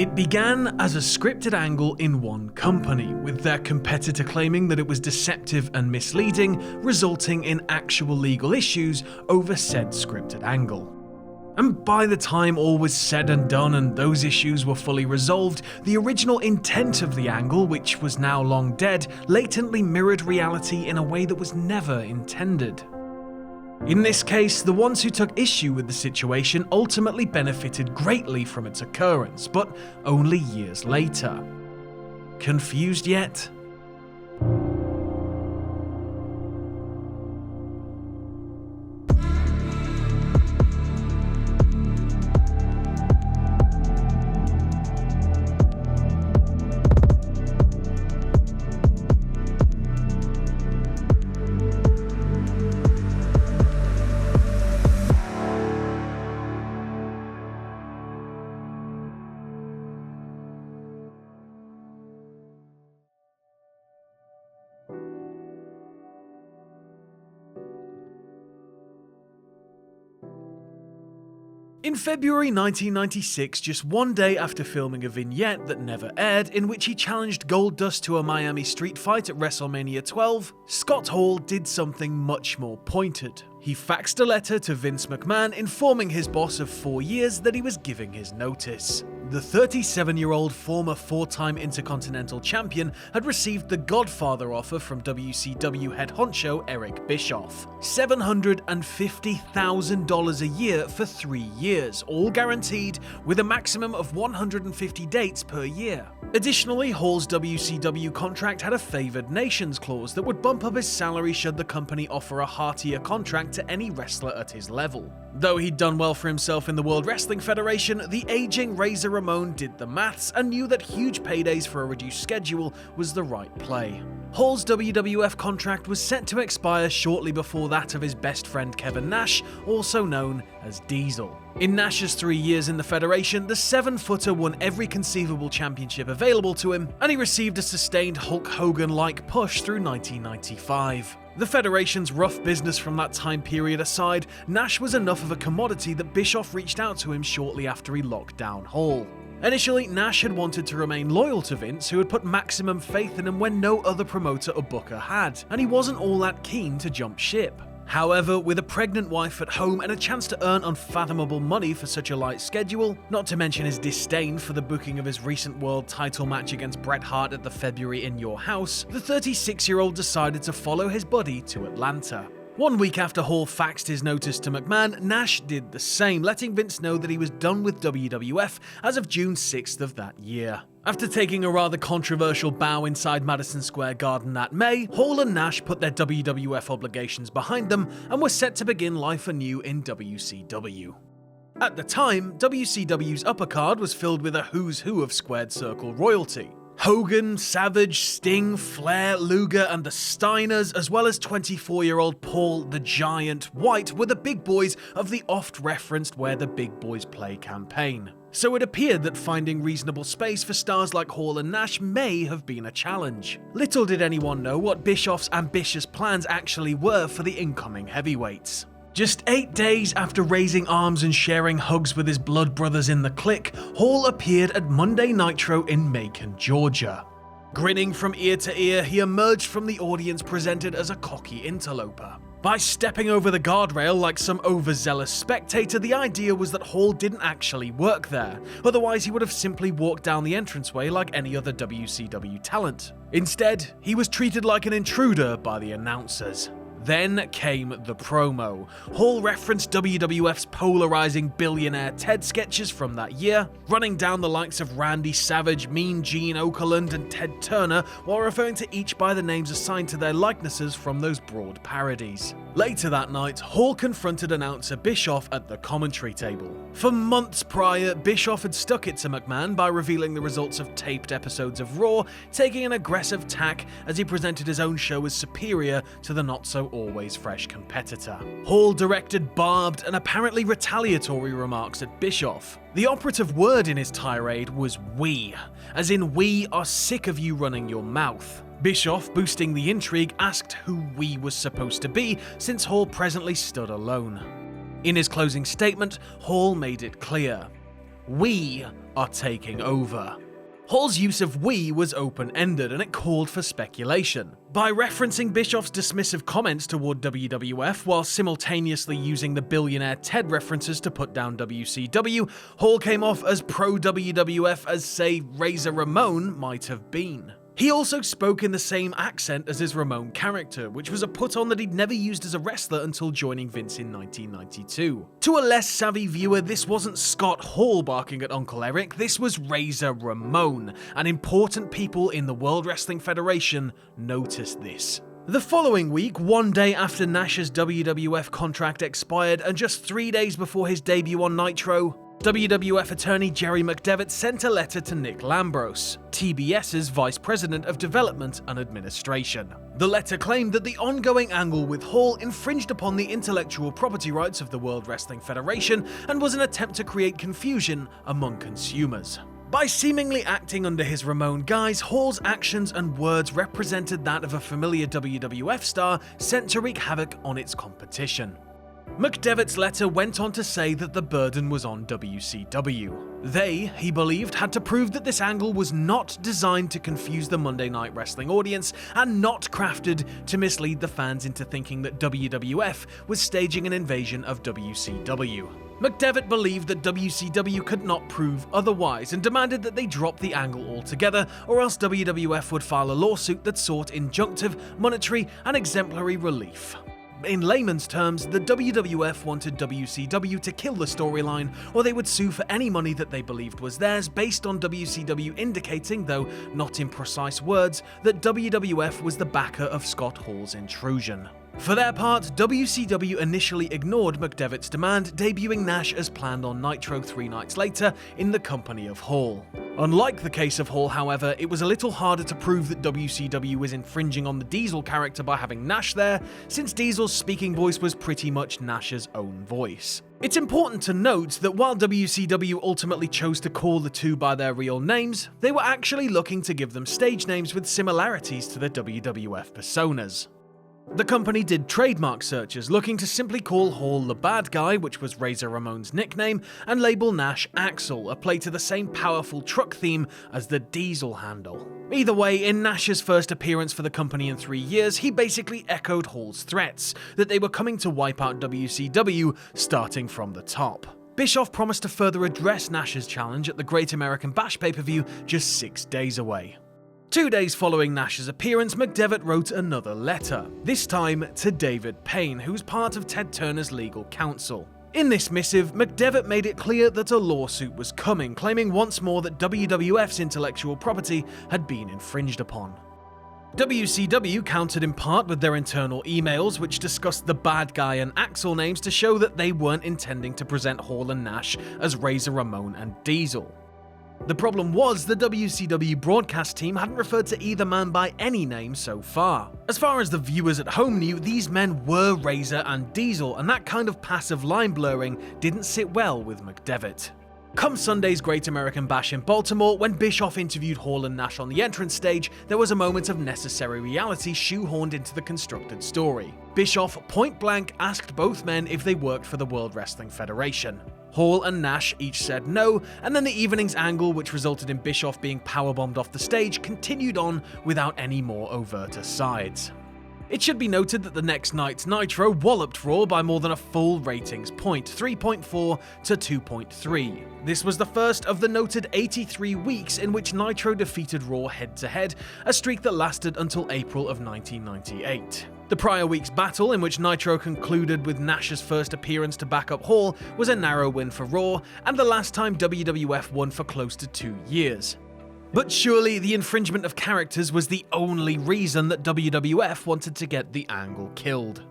It began as a scripted angle in one company, with their competitor claiming that it was deceptive and misleading, resulting in actual legal issues over said scripted angle. And by the time all was said and done and those issues were fully resolved, the original intent of the angle, which was now long dead, latently mirrored reality in a way that was never intended. In this case, the ones who took issue with the situation ultimately benefited greatly from its occurrence, but only years later. Confused yet? In February 1996, just one day after filming a vignette that never aired in which he challenged Goldust to a Miami street fight at WrestleMania 12, Scott Hall did something much more pointed. He faxed a letter to Vince McMahon informing his boss of 4 years that he was giving his notice. The 37-year-old former 4-time Intercontinental Champion had received the Godfather offer from WCW head honcho Eric Bischoff. $750,000 a year for 3 years, all guaranteed, with a maximum of 150 dates per year. Additionally, Hall's WCW contract had a favored nations clause that would bump up his salary should the company offer a heartier contract to any wrestler at his level. Though he'd done well for himself in the World Wrestling Federation, the aging Razor Ramon did the maths and knew that huge paydays for a reduced schedule was the right play. Hall's WWF contract was set to expire shortly before that of his best friend Kevin Nash, also known as Diesel. In Nash's 3 years in the Federation, the 7-footer won every conceivable championship available to him, and he received a sustained Hulk Hogan-like push through 1995. The Federation's rough business from that time period aside, Nash was enough of a commodity that Bischoff reached out to him shortly after he locked down Hall. Initially, Nash had wanted to remain loyal to Vince, who had put maximum faith in him when no other promoter or booker had, and he wasn't all that keen to jump ship. However, with a pregnant wife at home and a chance to earn unfathomable money for such a light schedule, not to mention his disdain for the booking of his recent world title match against Bret Hart at the February In Your House, the 36-year-old decided to follow his buddy to Atlanta. 1 week after Hall faxed his notice to McMahon, Nash did the same, letting Vince know that he was done with WWF as of June 6th of that year. After taking a rather controversial bow inside Madison Square Garden that May, Hall and Nash put their WWF obligations behind them and were set to begin life anew in WCW. At the time, WCW's upper card was filled with a who's who of squared circle royalty. Hogan, Savage, Sting, Flair, Luger, and the Steiners, as well as 24-year-old Paul the Giant White, were the big boys of the oft-referenced Where the Big Boys Play campaign. So it appeared that finding reasonable space for stars like Hall and Nash may have been a challenge. Little did anyone know what Bischoff's ambitious plans actually were for the incoming heavyweights. Just 8 days after raising arms and sharing hugs with his blood brothers in the Clique, Hall appeared at Monday Nitro in Macon, Georgia. Grinning from ear to ear, he emerged from the audience presented as a cocky interloper. By stepping over the guardrail like some overzealous spectator, the idea was that Hall didn't actually work there, otherwise he would have simply walked down the entranceway like any other WCW talent. Instead, he was treated like an intruder by the announcers. Then came the promo. Hall referenced WWF's polarizing billionaire Ted sketches from that year, running down the likes of Randy Savage, Mean Gene Okerlund, and Ted Turner, while referring to each by the names assigned to their likenesses from those broad parodies. Later that night, Hall confronted announcer Bischoff at the commentary table. For months prior, Bischoff had stuck it to McMahon by revealing the results of taped episodes of Raw, taking an aggressive tack as he presented his own show as superior to the not-so-always fresh competitor. Hall directed barbed and apparently retaliatory remarks at Bischoff. The operative word in his tirade was "we," as in "we are sick of you running your mouth." Bischoff, boosting the intrigue, asked who "we" was supposed to be, since Hall presently stood alone. In his closing statement, Hall made it clear: "We are taking over. Hall's use of "we" was open-ended and it called for speculation. By referencing Bischoff's dismissive comments toward WWF while simultaneously using the billionaire Ted references to put down WCW, Hall came off as pro-WWF as, say, Razor Ramon might have been. He also spoke in the same accent as his Ramon character, which was a put-on that he'd never used as a wrestler until joining Vince in 1992. To a less savvy viewer, this wasn't Scott Hall barking at Uncle Eric, this was Razor Ramon, and important people in the World Wrestling Federation noticed this. The following week, one day after Nash's WWF contract expired and just 3 days before his debut on Nitro, WWF attorney Jerry McDevitt sent a letter to Nick Lambros, TBS's Vice President of Development and Administration. The letter claimed that the ongoing angle with Hall infringed upon the intellectual property rights of the World Wrestling Federation and was an attempt to create confusion among consumers. By seemingly acting under his Ramon guise, Hall's actions and words represented that of a familiar WWF star sent to wreak havoc on its competition. McDevitt's letter went on to say that the burden was on WCW. They, he believed, had to prove that this angle was not designed to confuse the Monday Night Wrestling audience and not crafted to mislead the fans into thinking that WWF was staging an invasion of WCW. McDevitt believed that WCW could not prove otherwise and demanded that they drop the angle altogether, or else WWF would file a lawsuit that sought injunctive, monetary, and exemplary relief. In layman's terms, the WWF wanted WCW to kill the storyline, or they would sue for any money that they believed was theirs, based on WCW indicating, though not in precise words, that WWF was the backer of Scott Hall's intrusion. For their part, WCW initially ignored McDevitt's demand, debuting Nash as planned on Nitro 3 nights later in the company of Hall. Unlike the case of Hall, however, it was a little harder to prove that WCW was infringing on the Diesel character by having Nash there, since Diesel's speaking voice was pretty much Nash's own voice. It's important to note that while WCW ultimately chose to call the two by their real names, they were actually looking to give them stage names with similarities to the WWF personas. The company did trademark searches, looking to simply call Hall the Bad Guy, which was Razor Ramon's nickname, and label Nash Axel, a play to the same powerful truck theme as the Diesel handle. Either way, in Nash's first appearance for the company in 3 years, he basically echoed Hall's threats, that they were coming to wipe out WCW, starting from the top. Bischoff promised to further address Nash's challenge at the Great American Bash pay-per-view just 6 days away. 2 days following Nash's appearance, McDevitt wrote another letter, this time to David Payne, who's part of Ted Turner's legal counsel. In this missive, McDevitt made it clear that a lawsuit was coming, claiming once more that WWF's intellectual property had been infringed upon. WCW countered in part with their internal emails, which discussed the Bad Guy and Axel names to show that they weren't intending to present Hall and Nash as Razor Ramon and Diesel. The problem was the WCW broadcast team hadn't referred to either man by any name so far. As far as the viewers at home knew, these men were Razor and Diesel, and that kind of passive line blurring didn't sit well with McDevitt. Come Sunday's Great American Bash in Baltimore, when Bischoff interviewed Hall and Nash on the entrance stage, there was a moment of necessary reality shoehorned into the constructed story. Bischoff point-blank asked both men if they worked for the World Wrestling Federation. Hall and Nash each said no, and then the evening's angle, which resulted in Bischoff being powerbombed off the stage, continued on without any more overt asides. It should be noted that the next night's Nitro walloped Raw by more than a full ratings point, 3.4 to 2.3. This was the first of the noted 83 weeks in which Nitro defeated Raw head-to-head, a streak that lasted until April of 1998. The prior week's battle, in which Nitro concluded with Nash's first appearance to back up Hall, was a narrow win for Raw, and the last time WWF won for close to 2 years. But surely the infringement of characters was the only reason that WWF wanted to get the angle killed.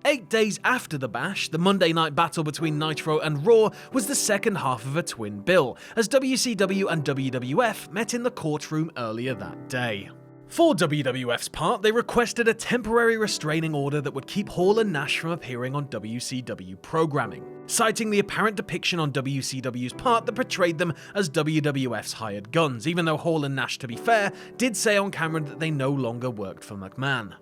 8 days after the Bash, the Monday night battle between Nitro and Raw was the second half of a twin bill, as WCW and WWF met in the Courtroom earlier that day. For WWF's part, they requested a temporary restraining order that would keep Hall and Nash from appearing on WCW programming, citing the apparent depiction on WCW's part that portrayed them as WWF's hired guns, even though Hall and Nash, to be fair, did say on camera that they no longer worked for McMahon.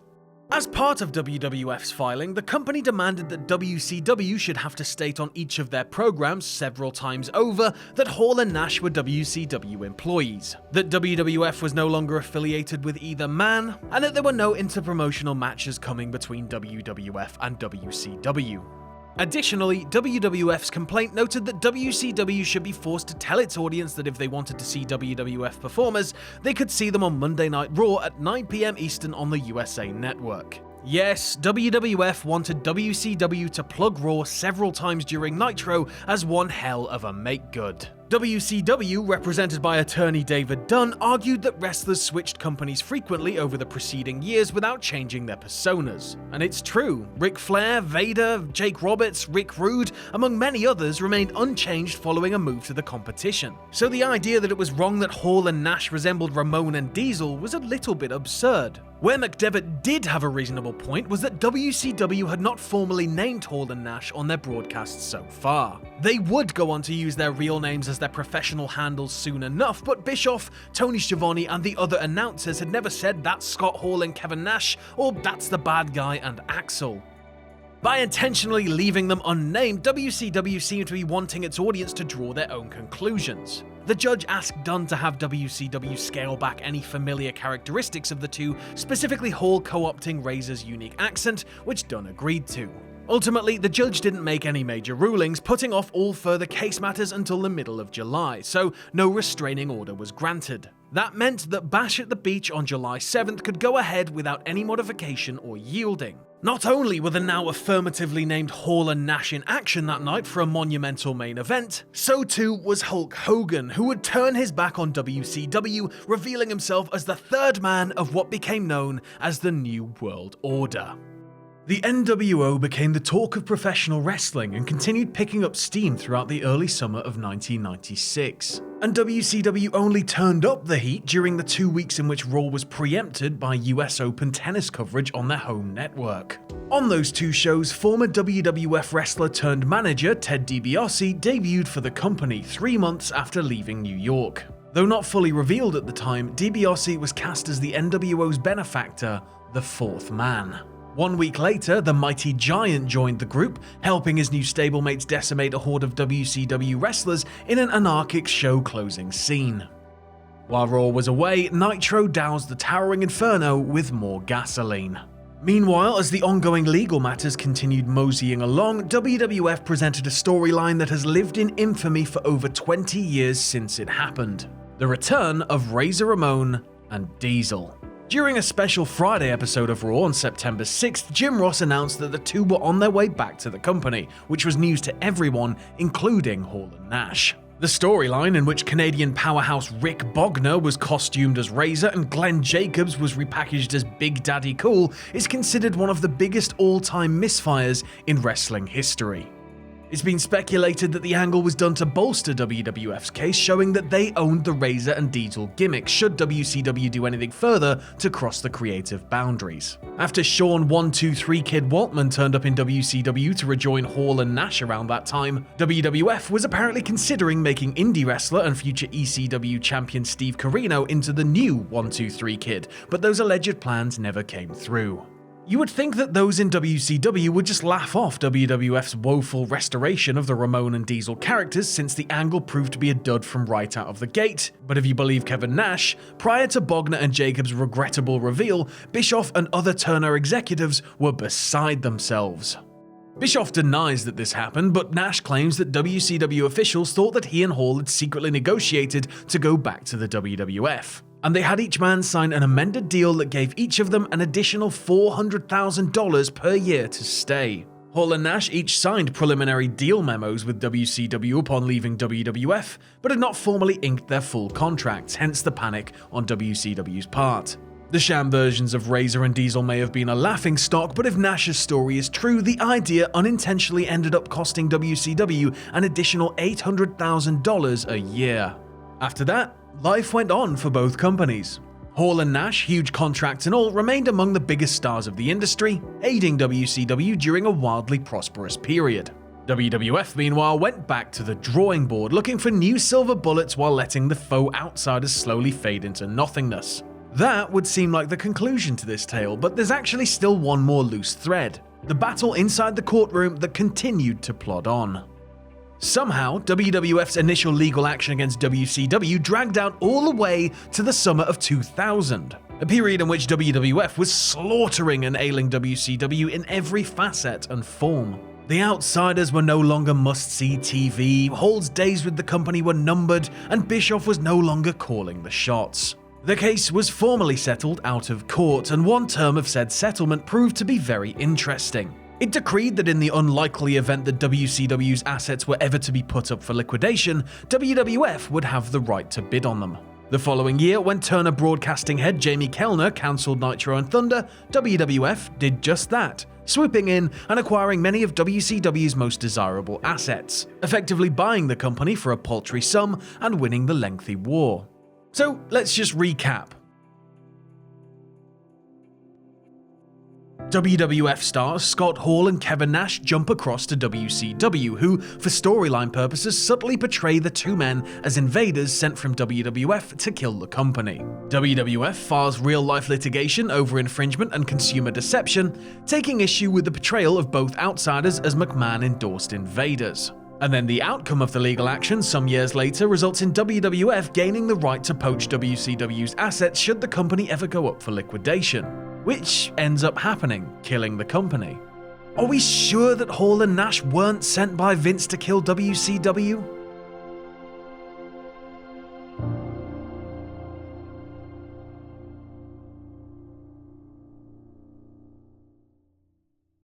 As part of WWF's filing, the company demanded that WCW should have to state on each of their programs several times over that Hall and Nash were WCW employees, that WWF was no longer affiliated with either man, and that there were no interpromotional matches coming between WWF and WCW. Additionally, WWF's complaint noted that WCW should be forced to tell its audience that if they wanted to see WWF performers, they could see them on Monday Night Raw at 9 PM Eastern on the USA Network. Yes, WWF wanted WCW to plug Raw several times during Nitro as one hell of a make-good. WCW, represented by attorney David Dunn, argued that wrestlers switched companies frequently over the preceding years without changing their personas. And it's true, Ric Flair, Vader, Jake Roberts, Rick Rude, among many others, remained unchanged following a move to the competition. So the idea that it was wrong that Hall and Nash resembled Ramone and Diesel was a little bit absurd. Where McDevitt did have a reasonable point was that WCW had not formally named Hall and Nash on their broadcasts so far. They would go on to use their real names as their professional handles soon enough, but Bischoff, Tony Schiavone, and the other announcers had never said that's Scott Hall and Kevin Nash, or that's the bad guy and Axel. By intentionally leaving them unnamed, WCW seemed to be wanting its audience to draw their own conclusions. The judge asked Dunn to have WCW scale back any familiar characteristics of the two, specifically Hall co-opting Razor's unique accent, which Dunn agreed to. Ultimately, the judge didn't make any major rulings, putting off all further case matters until the middle of July, so no restraining order was granted. That meant that Bash at the Beach on July 7th could go ahead without any modification or yielding. Not only were the now affirmatively named Hall and Nash in action that night for a monumental main event, so too was Hulk Hogan, who would turn his back on WCW, revealing himself as the third man of what became known as the New World Order. The NWO became the talk of professional wrestling and continued picking up steam throughout the early summer of 1996. And WCW only turned up the heat during the 2 weeks in which Raw was preempted by US Open tennis coverage on their home network. On those two shows, former WWF wrestler turned manager Ted DiBiase debuted for the company 3 months after leaving New York. Though not fully revealed at the time, DiBiase was cast as the NWO's benefactor, the Fourth Man. 1 week later, the Mighty Giant joined the group, helping his new stablemates decimate a horde of WCW wrestlers in an anarchic show-closing scene. While Raw was away, Nitro doused the towering inferno with more gasoline. Meanwhile, as the ongoing legal matters continued moseying along, WWF presented a storyline that has lived in infamy for over 20 years since it happened: the return of Razor Ramon and Diesel. During a special Friday episode of Raw on September 6th, Jim Ross announced that the two were on their way back to the company, which was news to everyone, including Hall and Nash. The storyline, in which Canadian powerhouse Rick Bogner was costumed as Razor and Glenn Jacobs was repackaged as Big Daddy Cool, is considered one of the biggest all-time misfires in wrestling history. It's been speculated that the angle was done to bolster WWF's case, showing that they owned the Razor and Diesel gimmick should WCW do anything further to cross the creative boundaries. After Sean 123 Kid Waltman turned up in WCW to rejoin Hall and Nash around that time, WWF was apparently considering making indie wrestler and future ECW champion Steve Corino into the new 123 Kid, but those alleged plans never came through. You would think that those in WCW would just laugh off WWF's woeful restoration of the Ramon and Diesel characters, since the angle proved to be a dud from right out of the gate, but if you believe Kevin Nash, prior to Bogner and Jacobs' regrettable reveal, Bischoff and other Turner executives were beside themselves. Bischoff denies that this happened, but Nash claims that WCW officials thought that he and Hall had secretly negotiated to go back to the WWF. And they had each man sign an amended deal that gave each of them an additional $400,000 per year to stay. Hall and Nash each signed preliminary deal memos with WCW upon leaving WWF, but had not formally inked their full contracts, hence the panic on WCW's part. The sham versions of Razor and Diesel may have been a laughingstock, but if Nash's story is true, the idea unintentionally ended up costing WCW an additional $800,000 a year. After that, life went on for both companies. Hall and Nash, huge contracts and all, remained among the biggest stars of the industry, aiding WCW during a wildly prosperous period. WWF, meanwhile, went back to the drawing board, looking for new silver bullets while letting the faux outsiders slowly fade into nothingness. That would seem like the conclusion to this tale, but there's actually still one more loose thread: the battle inside the courtroom that continued to plod on. Somehow, WWF's initial legal action against WCW dragged out all the way to the summer of 2000, a period in which WWF was slaughtering and ailing WCW in every facet and form. The outsiders were no longer must-see TV, Hall's days with the company were numbered, and Bischoff was no longer calling the shots. The case was formally settled out of court, and one term of said settlement proved to be very interesting. It decreed that in the unlikely event that WCW's assets were ever to be put up for liquidation, WWF would have the right to bid on them. The following year, when Turner Broadcasting head Jamie Kellner cancelled Nitro and Thunder, WWF did just that, swooping in and acquiring many of WCW's most desirable assets, effectively buying the company for a paltry sum and winning the lengthy war. So let's just recap. WWF stars Scott Hall and Kevin Nash jump across to WCW, who, for storyline purposes, subtly portray the two men as invaders sent from WWF to kill the company. WWF files real-life litigation over infringement and consumer deception, taking issue with the portrayal of both outsiders as McMahon-endorsed invaders. And then the outcome of the legal action some years later results in WWF gaining the right to poach WCW's assets should the company ever go up for liquidation, which ends up happening, killing the company. Are we sure that Hall and Nash weren't sent by Vince to kill WCW?